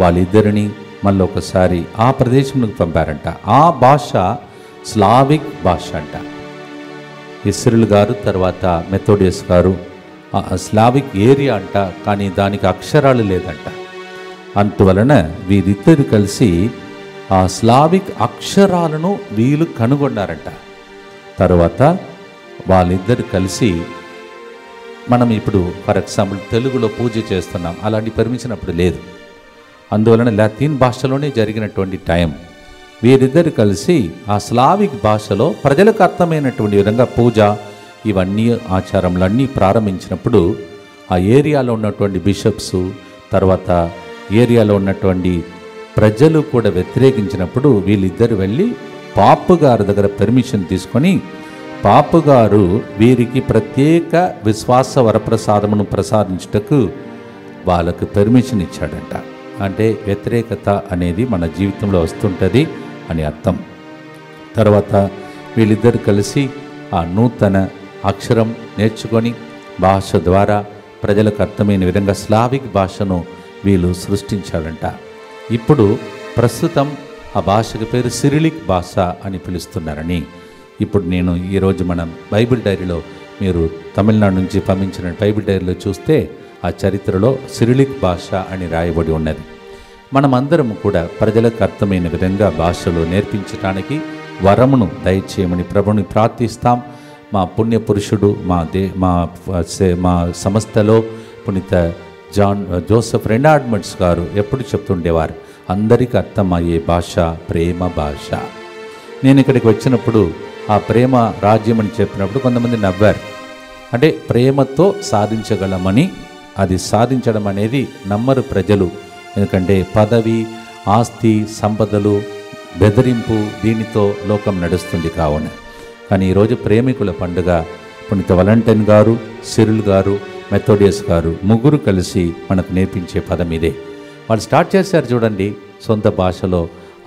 వాళ్ళిద్దరిని మళ్ళీ ఒకసారి ఆ ప్రదేశంలోకి పంపారంట. ఆ భాష స్లావిక్ భాష అంట. ఇస్రాయేల్ గారు తర్వాత మెథోడియస్ గారు స్లావిక్ ఏరియా అంట, కానీ దానికి అక్షరాలు లేదంట. అందువలన వీరిద్దరు కలిసి ఆ స్లావిక్ అక్షరాలను వీళ్ళు కనుగొన్నారంట. తర్వాత వాళ్ళిద్దరు కలిసి మనం ఇప్పుడు ఫర్ ఎగ్జాంపుల్ తెలుగులో పూజ చేస్తున్నాం, అలాంటి పర్మిషన్ అప్పుడు లేదు. అందువలన లాటిన్ భాషలోనే జరిగినటువంటి టైం వీరిద్దరు కలిసి ఆ స్లావిక్ భాషలో ప్రజలకు అర్థమైనటువంటి విధంగా పూజ ఇవన్నీ ఆచారములన్నీ ప్రారంభించినప్పుడు ఆ ఏరియాలో ఉన్నటువంటి బిషప్స్, తర్వాత ఏరియాలో ఉన్నటువంటి ప్రజలు కూడా వ్యతిరేకించినప్పుడు వీళ్ళిద్దరు వెళ్ళి పాపు గారి దగ్గర పర్మిషన్ తీసుకొని పాపు గారు వీరికి ప్రత్యేక విశ్వాస వరప్రసాదమును ప్రసాదించుటకు వాళ్ళకు పర్మిషన్ ఇచ్చాడంట. అంటే వ్యతిరేకత అనేది మన జీవితంలో వస్తుంటుంది అని అర్థం. తర్వాత వీళ్ళిద్దరు కలిసి ఆ నూతన అక్షరం నేర్చుకొని భాష ద్వారా ప్రజలకు అర్థమైన విధంగా స్లావిక్ భాషను వీళ్ళు సృష్టించాడంట. ఇప్పుడు ప్రస్తుతం ఆ భాషకు పేరు సిరిలిక్ భాష అని పిలుస్తున్నారని ఇప్పుడు నేను ఈరోజు మనం బైబిల్ డైరీలో మీరు తమిళనాడు నుంచి పంపించిన బైబిల్ డైరీలో చూస్తే ఆ చరిత్రలో సిరిలిక్ భాష అని రాయబడి ఉన్నది. మనమందరం కూడా ప్రజలకు అర్థమైన విధంగా భాషలు నేర్పించడానికి వరమును దయచేయమని ప్రభుని ప్రార్థిస్తాం. మా పుణ్య పురుషుడు మా సంస్థలో పునీత జోసెఫ్ రెనార్డ్మెంట్స్ గారు ఎప్పుడు చెప్తుండేవారు, అందరికీ అర్థమయ్యే భాష ప్రేమ భాష. నేను ఇక్కడికి వచ్చినప్పుడు ఆ ప్రేమ రాజ్యం అని చెప్పినప్పుడు కొంతమంది నవ్వారు. అంటే ప్రేమతో సాధించగలమని, అది సాధించడం అనేది నమ్మరు ప్రజలు. ఎందుకంటే పదవి, ఆస్తి, సంపదలు, బెదిరింపు, దీనితో లోకం నడుస్తుంది కావున. కానీ ఈరోజు ప్రేమికుల పండుగ. పునీత వాలంటైన్ గారు, సిరిల్ గారు, మెథోడియస్ గారు ముగ్గురు కలిసి మనకు నేర్పించే పదం ఇదే. వాళ్ళు స్టార్ట్ చేశారు చూడండి, సొంత భాషలో,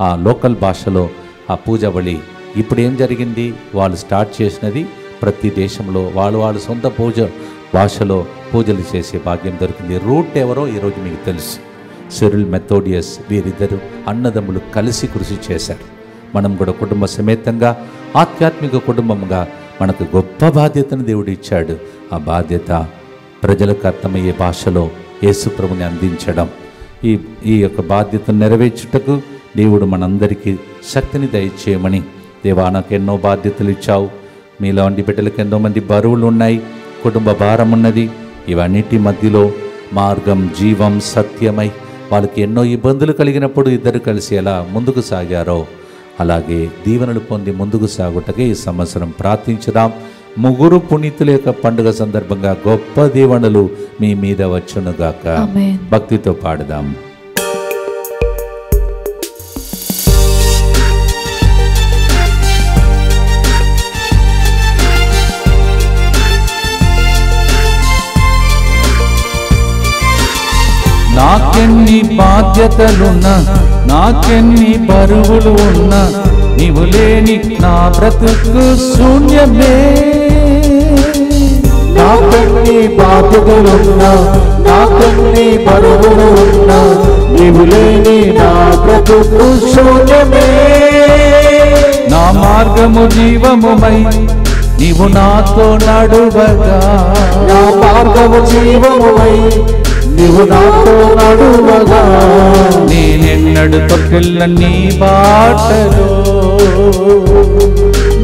ఆ లోకల్ భాషలో ఆ పూజ బలి. ఇప్పుడు ఏం జరిగింది, వాళ్ళు స్టార్ట్ చేసినది ప్రతి దేశంలో వాళ్ళు సొంత భాషలో పూజలు చేసే భాగ్యం దొరికింది. రూట్ ఎవరో ఈరోజు మీకు తెలుసు, సిరిల్, మెథోడియస్. వీరిద్దరు అన్నదమ్ములు కలిసి కృషి చేశారు. మనం కూడా కుటుంబ సమేతంగా ఆధ్యాత్మిక కుటుంబంగా మనకు గొప్ప బాధ్యతను దేవుడు ఇచ్చాడు. ఆ బాధ్యత ప్రజలకు అర్థమయ్యే భాషలో యేసు ప్రభుని అందించడం. ఈ యొక్క బాధ్యతను నెరవేర్చుటకు దేవుడు మనందరికీ శక్తిని దయచేయమని. దేవా, నాకు ఎన్నో బాధ్యతలు ఇచ్చావు. మీలాంటి బిడ్డలకు ఎంతో మంది బరువులు ఉన్నాయి, కుటుంబ భారం ఉన్నది. ఇవన్నిటి మధ్యలో మార్గం, జీవం, సత్యమై వాళ్ళకి ఎన్నో ఇబ్బందులు కలిగినప్పుడు ఇద్దరు కలిసి ఎలా ముందుకు సాగారో అలాగే దీవెనలు పొంది ముందుకు సాగుటకే ఈ సంవత్సరం ప్రార్థించుదాం. ముగ్గురు పునీతుల యొక్క పండుగ సందర్భంగా గొప్ప దీవెనలు మీ మీద వచ్చునుగాక. భక్తితో పాడుదాం. నాకెన్ని బాధ్యతలున్నా, నాకెన్ని బరువులు ఉన్నా, నీవు లేని నా బ్రతుకు శూన్యమే. నాకెన్ని బాధ్యతలున్నా, నాకెన్ని బరువులు ఉన్నా, నీవు లేని నా బ్రతుకు శూన్యమే. నా మార్గము జీవముమై నీవు నాతో నడువగా, నా మార్గము జీవముమై నీవు నాతో నడువగా, నేనెన్నడు తొక్కిల్ల నీ బాటలో,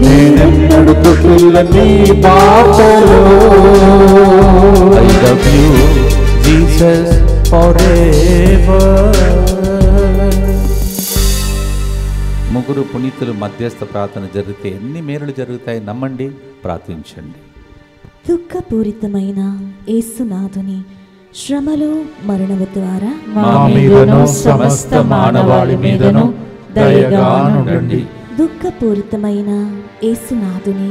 నేనెన్నడు తొక్కిల్ల నీ బాటలో. I love you, Jesus, forever. ముగ్గురు పునీతులు మధ్యస్థ ప్రార్థన జరిగితే ఎన్ని మేలులు జరుగుతాయి నమ్మండి, ప్రార్థించండి. దుఃఖపూరితమైన యేసునాథుని శ్రమలు, మరణము ద్వారా మా మీదను సమస్త మానవాళి మీదను దయగా నుండండి. దుఃఖపూరితమైన యేసునాథుని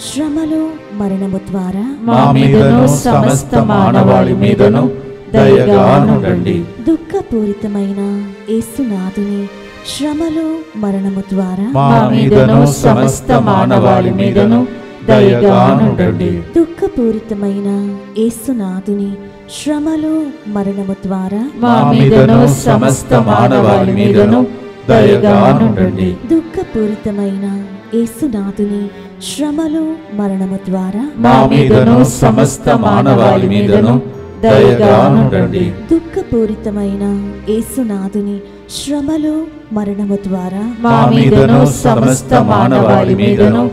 శ్రమలు, మరణము ద్వారా మా మీదను సమస్త మానవాళి మీదను దయగా నుండండి. దుఃఖపూరితమైన యేసునాథుని శ్రమలు, మరణము ద్వారా మా మీదను సమస్త మానవాళి మీదను దయగా నుండండి. దుఃఖపూరితమైన యేసునాథుని శ్రమలు, మరణము ద్వారా మా మీదను సమస్త మానవాళి మీదను దయగా నుండండి. దుఃఖపూరితమైన యేసునాథుని శ్రమలు, మరణము ద్వారా మా మీదను సమస్త మానవాళి మీదను దయగా నుండండి. దుఃఖపూరితమైన యేసునాథుని శ్రమలు, మరణము ద్వారా మా మీదను సమస్త మానవాళి మీదను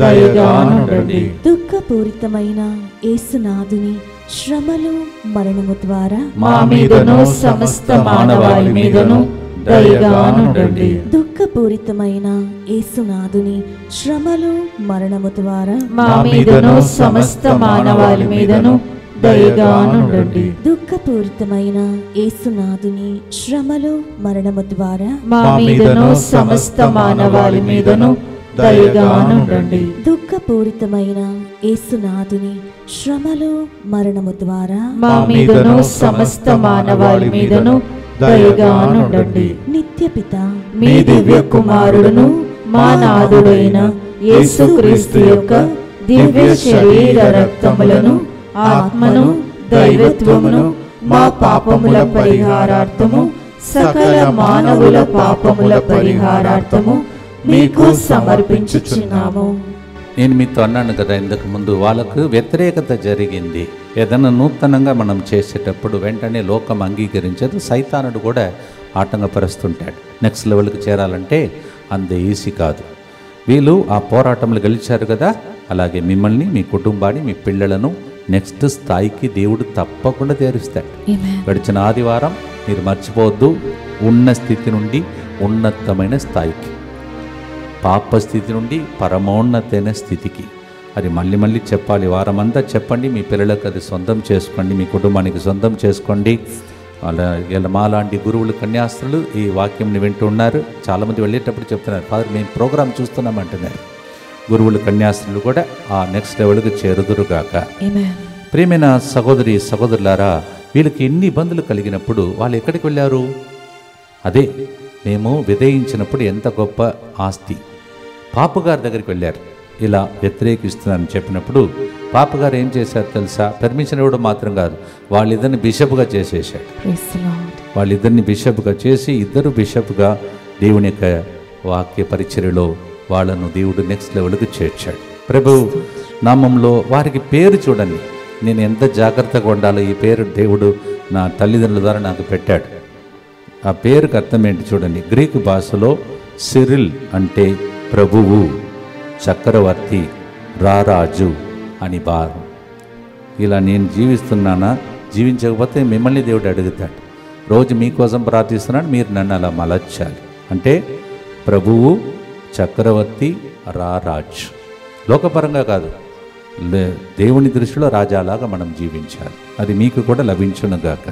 దయగా నుండండి. దుఃఖపూరితమైన యేసునాథుని శ్రమలు, మరణము ద్వారా మా మీదను సమస్త మానవాళి మీదను దయగానుండండి. దుఃఖపూరితమైన యేసునాథుని శ్రమలు మరణము ద్వారా మా మీదను సమస్త మానవాళి మీదను దయగానుండండి. దుఃఖపూరితమైన యేసునాథుని శ్రమలు మరణము ద్వారా మా మీదను సమస్త మానవాళి మీదను దయగానుండండి. దుఃఖపూరితమైన యేసునాథుని శ్రమలు మరణము ద్వారా మా మీదను సమస్త మానవాళి మీదను దయగానుండండి. నిత్యపిత మీ దివ్య కుమారుడును మా నాథుడైన యేసుక్రీస్తు యొక్క దివ్య శరీర రక్తములను ఆత్మను దైవత్వమును మా పాపముల పరిహారార్థము సకల మానవుల పాపముల పరిహారార్థము మీకు సమర్పించుచున్నాము. నేను మీతో అన్నాను కదా ఇంతకు ముందు, వాళ్ళకు వ్యతిరేకత జరిగింది. ఏదైనా నూతనంగా మనం చేసేటప్పుడు వెంటనే లోకం అంగీకరించదు, సైతానుడు కూడా ఆటంకపరుస్తుంటాడు. నెక్స్ట్ లెవెల్కి చేరాలంటే అంత ఈజీ కాదు. వీళ్ళు ఆ పోరాటంలో గెలిచారు కదా, అలాగే మిమ్మల్ని, మీ కుటుంబాన్ని, మీ పిల్లలను నెక్స్ట్ స్థాయికి దేవుడు తప్పకుండా చేరుస్తాడు. గడిచిన ఆదివారం మీరు మర్చిపోవద్దు, ఉన్న స్థితి నుండి ఉన్నతమైన స్థాయికి, పాప స్థితి నుండి పరమోన్నతమైన స్థితికి. అది మళ్ళీ మళ్ళీ చెప్పాలి, వారమంతా చెప్పండి. మీ పిల్లలకు అది సొంతం చేసుకోండి, మీ కుటుంబానికి సొంతం చేసుకోండి. అలా ఇలా మాలాంటి గురువులు, కన్యాస్త్రులు ఈ వాక్యంని వింటూ ఉన్నారు. చాలామంది వెళ్ళేటప్పుడు చెప్తున్నారు, ఫాదర్ మేము ప్రోగ్రాం చూస్తున్నామంటున్నారు. గురువులు, కన్యాస్త్రులు కూడా ఆ నెక్స్ట్ లెవెల్కి చేరుదురుగాక. ప్రియమైన సహోదరి సహోదరులారా, వీళ్ళకి ఎన్ని ఇబ్బందులు కలిగినప్పుడు వాళ్ళు ఎక్కడికి వెళ్ళారు? అదే మేము విధేయించినప్పుడు ఎంత గొప్ప ఆస్తి. పాపగారి దగ్గరికి వెళ్ళారు. ఇలా వ్యతిరేకిస్తున్నారని చెప్పినప్పుడు పాపగారు ఏం చేశారు తెలుసా? పర్మిషన్ ఇవ్వడం మాత్రం కాదు, వాళ్ళిద్దరిని బిషప్గా చేసేసాడు. వాళ్ళిద్దరిని బిషప్గా చేసి ఇద్దరు బిషప్గా దేవుని యొక్క వాక్య పరిచర్యలో వాళ్ళను దేవుడు నెక్స్ట్ లెవెల్కి చేర్చాడు. ప్రభు నామంలో వారికి పేరు చూడండి. నేను ఎంత జాగ్రత్తగా ఉండాలో, ఈ పేరు దేవుడు నా తల్లిదండ్రుల ద్వారా నాకు పెట్టాడు. ఆ పేరుకి అర్థం ఏంటి చూడండి. గ్రీకు భాషలో సిరిల్ అంటే ప్రభువు, చక్రవర్తి, రారాజు అని భావం. ఇలా నేను జీవిస్తున్నానా, జీవించకపోతే మిమ్మల్ని దేవుడు అడుగుతాడు. రోజు మీకోసం ప్రార్థిస్తున్నాడు, మీరు నన్ను అలా మలచాలి. అంటే ప్రభువు, చక్రవర్తి, రారాజు. లోకపరంగా కాదు, దేవుని దృష్టిలో రాజాలాగా మనం జీవించాలి. అది మీకు కూడా లభించునుగాక.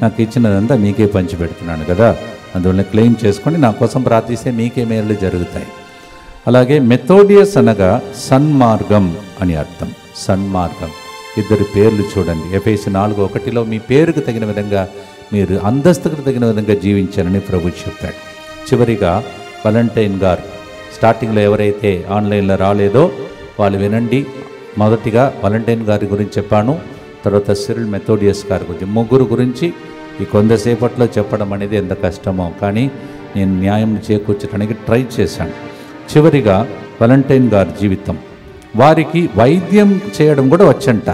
నాకు ఇచ్చినదంతా మీకే పంచి పెడుతున్నాను కదా, అందువల్ల క్లెయిమ్ చేసుకోండి. నా కోసం ప్రార్థిస్తే మీకే మేలు జరుగుతాయి. అలాగే మెథోడియస్ అనగా సన్మార్గం అని అర్థం. సన్మార్గం, ఇద్దరు పేర్లు చూడండి. ఎఫెసీ 4:1 మీ పేరుకు తగిన విధంగా, మీరు అంతస్తుకు తగిన విధంగా జీవించాలని ప్రభు చెప్పాడు. చివరిగా వాలంటైన్ గారు, స్టార్టింగ్లో ఎవరైతే ఆన్లైన్లో రాలేదో వాళ్ళు వినండి. మొదటిగా వాలంటైన్ గారి గురించి చెప్పాను, తర్వాత సిరిల్ మెథోడియస్ గారి గురించి. ముగ్గురు గురించి ఈ కొంతసేపట్లో చెప్పడం అనేది ఎంత కష్టమో, కానీ నేను న్యాయం చేకూర్చడానికి ట్రై చేశాను. చివరిగా వాలంటైన్ గారి జీవితం, వారికి వైద్యం చేయడం కూడా వచ్చంట.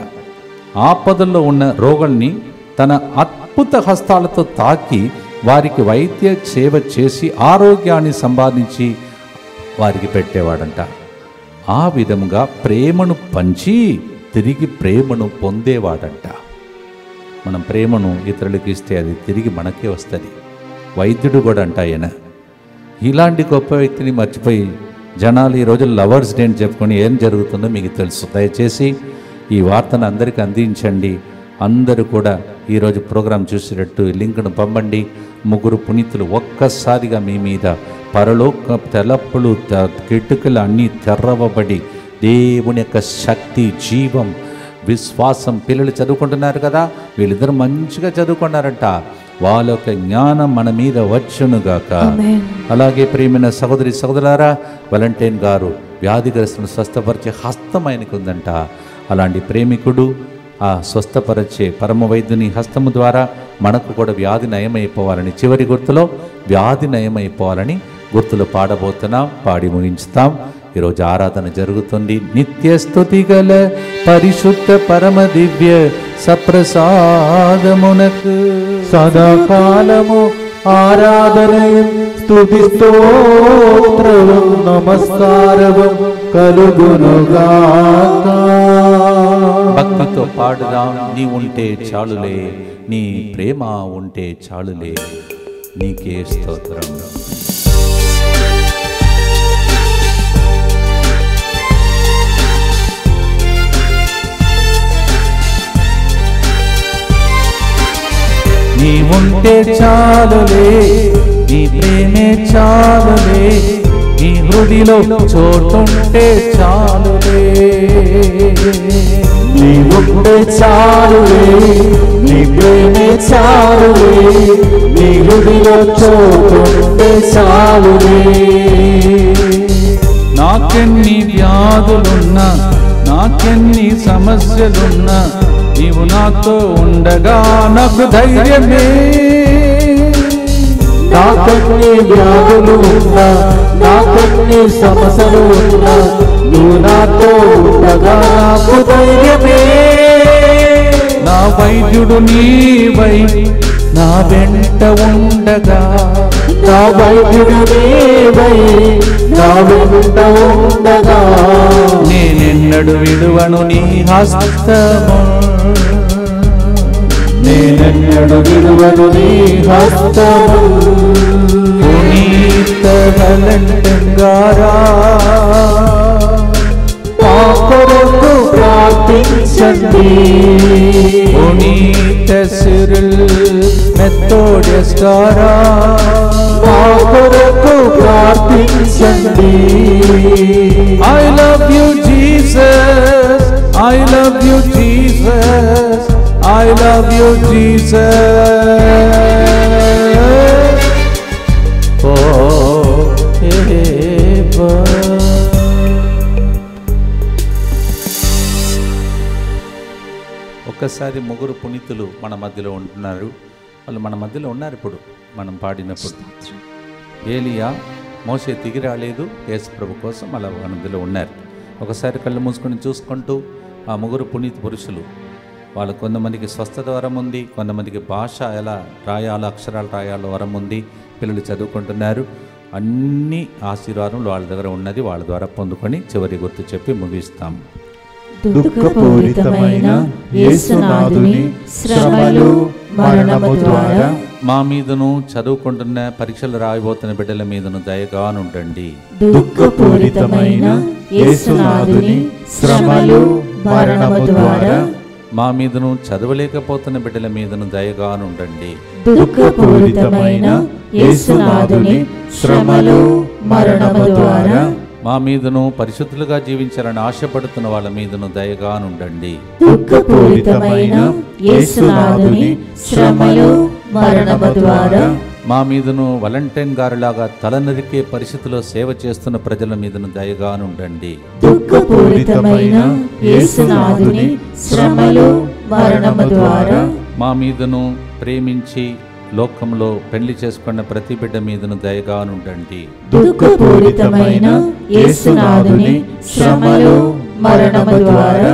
ఆపదల్లో ఉన్న రోగుల్ని తన అద్భుత హస్తాలతో తాకి వారికి వైద్య సేవ చేసి ఆరోగ్యాన్ని సంపాదించి వారికి పెట్టేవాడంట. ఆ విధముగా ప్రేమను పంచి తిరిగి ప్రేమను పొందేవాడంట. మనం ప్రేమను ఇతరులకు ఇస్తే అది తిరిగి మనకే వస్తుంది. వైద్యుడు కూడా అంట ఆయన. ఇలాంటి గొప్ప వ్యక్తిని మర్చిపోయి జనాలు ఈ రోజు లవర్స్ డే అని చెప్పుకొని ఏం జరుగుతుందో మీకు తెలుసు. దయచేసి ఈ వార్తను అందరికీ అందించండి. అందరూ కూడా ఈరోజు ప్రోగ్రాం చూసేటట్టు లింక్ను పంపండి. ముగ్గురు పునీతులు ఒక్కసారిగా మీ మీద పరలోక తలపులు కిటుకులు అన్నీ తెరవబడి దేవుని యొక్క శక్తి, జీవం, విశ్వాసం. పిల్లలు చదువుకుంటున్నారు కదా, వీళ్ళిద్దరు మంచిగా చదువుకున్నారంట. వాళ్ళ యొక్క జ్ఞానం మన మీద వచ్చునుగాక. అలాగే ప్రియమైన సహోదరి సహోదరులారా, వాలంటైన్ గారు వ్యాధిగ్రస్తులను స్వస్థపరిచే హస్తం ఆయనకు ఉందంట. అలాంటి ప్రేమికుడు ఆ స్వస్థపరిచే పరమ వైద్యుని హస్తము ద్వారా మనకు కూడా వ్యాధి నయమైపోవాలని, చివరి గుర్తులో వ్యాధి నయమైపోవాలని గుర్తులు పాడబోతున్నాం. పాడి ముగించుతాం. ఈరోజు ఆరాధన జరుగుతుంది. నిత్య స్తుతి గల పరిశుద్ధ పరమ దివ్య సప్రసాదమునకు సదాకాలము ఆరాధనయు స్తుతి స్తోత్రము నమస్కారము కలుగునుగాక. భక్తితో పాడుదాం. నీ ఉంటే చాలులే, నీ ప్రేమ ఉంటే చాలులే. నీకే స్తోత్రం. నీవుంటే చాలులే, నీ ప్రేమే చాలులే, నీ హృదిలో చోటుంటే చాలులే. నీవుంటే చాలులే, నీ ప్రేమే చాలులే, నీ హృదిలో చోటుంటే చాలులే. నాకెన్ని వ్యాధులున్నా, నాకెన్ని సమస్యలున్నా, నీవు నాతో ఉండగా నాకు ధైర్యమే. నాకెన్ని వ్యాధులు ఉన్నా, నాకెన్ని సమస్యలు ఉన్నా, నువ్వు నాతో ఉండగా నాకు ధైర్యమే. నా వైద్యుడు నీవై నా వెంట ఉండగా, నా వైద్యుడు నీవై నా వెంట ఉండగా, నేనెన్నడు విడువను నీ హస్తము, నేనెన్నడు విడువను నీ హస్తము. పునీత వలంటైన్ గారా మా కొరకు ప్రార్థించండి. పునీత సిరిల్ మెథోడియస్ గారా మా కొరకు ప్రార్థించండి. I love you Jesus, I love you Jesus, I love you Jesus. Forever. ఒక్కసారి ముగ్గురు పునీతులు మన మధ్యలో ఉంటున్నారు. వాళ్ళు మన మధ్యలో ఉన్నారు. ఇప్పుడు మనం పాడినప్పుడు ఏలియా మోషే దిగి రాలేదు, యేసు ప్రభు కోసం అలా మన మధ్యలో ఉన్నారు. ఒకసారి కళ్ళు మూసుకొని చూసుకుంటూ ఆ ముగ్గురు పునీత పురుషులు, వాళ్ళు కొంతమందికి స్వస్థత వరం ఉంది, కొంతమందికి భాష ఎలా రాయాలో అక్షరాలు రాయాలో వరం ఉంది, పిల్లలు చదువుకుంటున్నారు. అన్ని ఆశీర్వాదములు వాళ్ళ దగ్గర ఉన్నది, వాళ్ళ ద్వారా పొందుకొని చివరి గుర్తు చెప్పి ముగిస్తాం. దుఃఖపూరితమైన యేసునాథుని శ్రమలు మరణము ద్వారా మా మీదను చదువుకుంటున్న పరీక్షలు రాయబోతున్న బిడ్డల మీదను దయగానుండండి. దుఃఖపూరితమైన యేసునాథుని శ్రమలు మరణము ద్వారా మా మీదను చదవలేకపోతున్న బిడ్డల మీదను దయగానుండండి. దుఃఖపూరితమైన యేసునాథుని శ్రమలు మరణము ద్వారా మా మీదను పరిశుద్ధులుగా జీవించాలని ఆశపడుతున్న వాళ్ళ మీదను దయగానుండండి. దుఃఖపూరితమైన యేసునాథుని శ్రమలు మరణము ద్వారా మా మీదను వలంటైన్ గారులాగా తలనరికే పరిస్థితిలో సేవ చేస్తున్న ప్రజల మీదను దయగానుండండి. దుఃఖపూరితమైన యేసునాథుని శ్రమలు మరణము ద్వారా మా మీదను ప్రేమించి లోకంలో పెళ్లి చేసుకున్న ప్రతి బిడ్డ మీదను దయగానుండండి. దుఃఖపూరితమైన యేసునాథుని శ్రమలు మరణము ద్వారా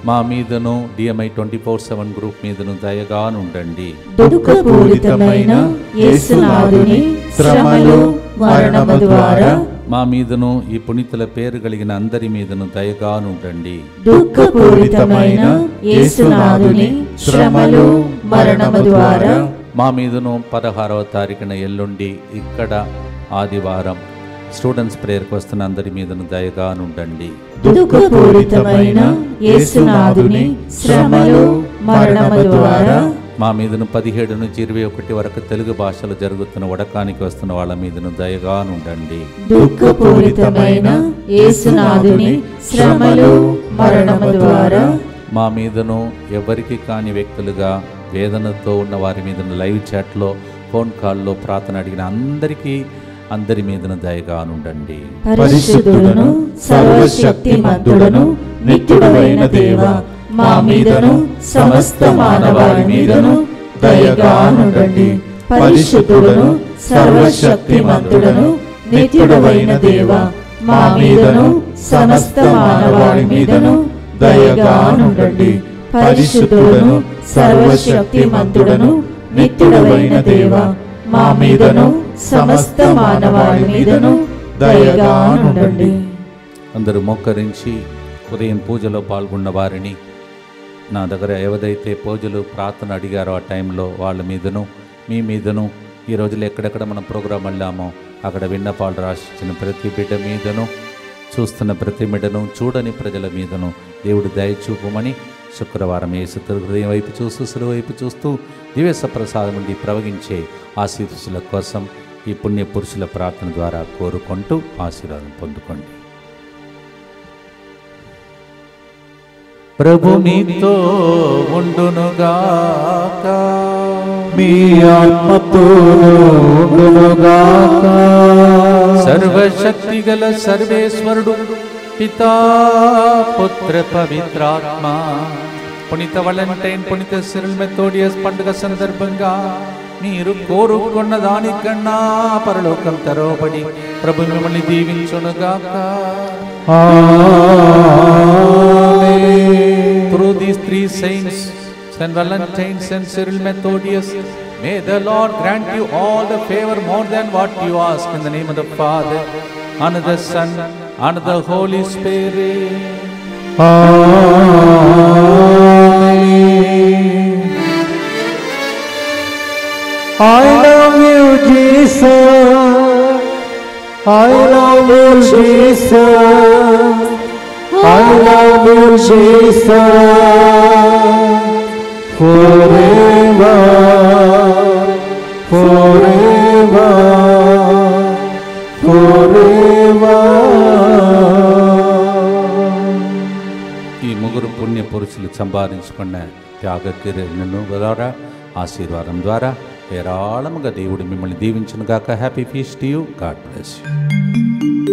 మా మీదను DMI 24/7 గ్రూప్ మీదను దయగానుండండి. దుఃఖపూరితమైన యేసునాథుని శ్రమలు మరణము ద్వారా మా మీదను ఈ పునీతుల పేరు కలిగిన అందరి మీదను దయగానుండండి. దుఃఖపూరితమైన యేసునాథుని శ్రమలు మరణము ద్వారా మా మీదను 16వ తారీఖున ఎల్లుండి ఇక్కడ ఆదివారం స్టూడెంట్స్ ప్రేయర్కి వస్తున్న అందరి మీదను దయగానుండండి. దుఃఖపూరితమైన యేసునాథుని శ్రమలు మరణము ద్వారా మా మీదను 17 నుంచి 21 వరకు తెలుగు భాషలో జరుగుతున్న వడకానికి వస్తున్న వాళ్ళ మీదను దయగానుండండి. దుఃఖపూరితమైన యేసునాథుని శ్రమలు మరణము ద్వారా మా మీదను ఎవరికి కాని వ్యక్తులుగా వేదనతో ఉన్న వారి మీదను లైవ్ చాట్లో ఫోన్ కాల్లో ప్రార్థన అడిగిన అందరి మీదను దయగానుండండి. పరిశుద్ధుడును సర్వశక్తిమంతుడును నిత్యుడైన దేవా, మా మీదను సమస్త మానవాళి మీదను దయగానుండండి. పరిశుద్ధుడును సర్వశక్తిమంతుడును నిత్యుడైన దేవా, మా మీదను సమస్త మానవాళి మీదను దయగానుండండి. పరిశుద్ధుడును సర్వశక్తిమంతుడును నిత్యుడైన దేవా, మా మీదను సమస్త మానవాళి మీదను దయగానుండండి. అందరూ మోకరించి ఉదయం పూజలో పాల్గొన్న వారిని నా దగ్గర ఎవరైతే పూజలు ప్రార్థన అడిగారో ఆ టైంలో వాళ్ళ మీదను మీ మీదను ఈ రోజులో ఎక్కడెక్కడ మనం ప్రోగ్రాం వెళ్ళామో అక్కడ విన్నపాలు రాసిచ్చిన ప్రతి బిడ్డ మీదను, చూస్తున్న ప్రతి బిడ్డను, చూడని ప్రజల మీదను దేవుడు దయ చూపమని శుక్రవారం యేసు హృదయం వైపు చూస్తూ, శిలువ వైపు చూస్తూ దివ్య ప్రసాదం నుండి ప్రవహించే ఆశీర్వాదాల కోసం ఈ పుణ్య పురుషుల ప్రార్థన ద్వారా కోరుకుంటూ ఆశీర్వాదం పొందుకోండి. ప్రభు మీతో ఉండునుగాక, మీ ఆత్మతోను ఉండునుగాక. సర్వశక్తి గల సర్వేశ్వరుడు పితా పుత్ర పవిత్రాత్మ పునీత వాలెంటైన్ పునీత సిరిల్ మెథోడియస్ పండుగ సందర్భంగా మీరు కోరుకున్న దానికన్నా పరలోకం తెరవబడి ప్రభు మిమ్మల్ని దీవించునుగాక. Through these three saints, Saint Valentine, Saint Cyril Methodius, may the Lord grant you all the favor more than what you ask, in the name of the Father, and of the Son, and of the Holy Spirit. I love you, Jesus. I love you, Jesus. I love you, Jesus. Forever, forever, forever. ఈ ముగ్గురు పుణ్య పురుషులు సంపాదించుకున్న త్యాగ కిరణను ద్వారా ఆశీర్వాదం ద్వారా ఏరాళముగా దేవుడు మిమ్మల్ని దీవించునుగాక. Happy feast to you. God bless you.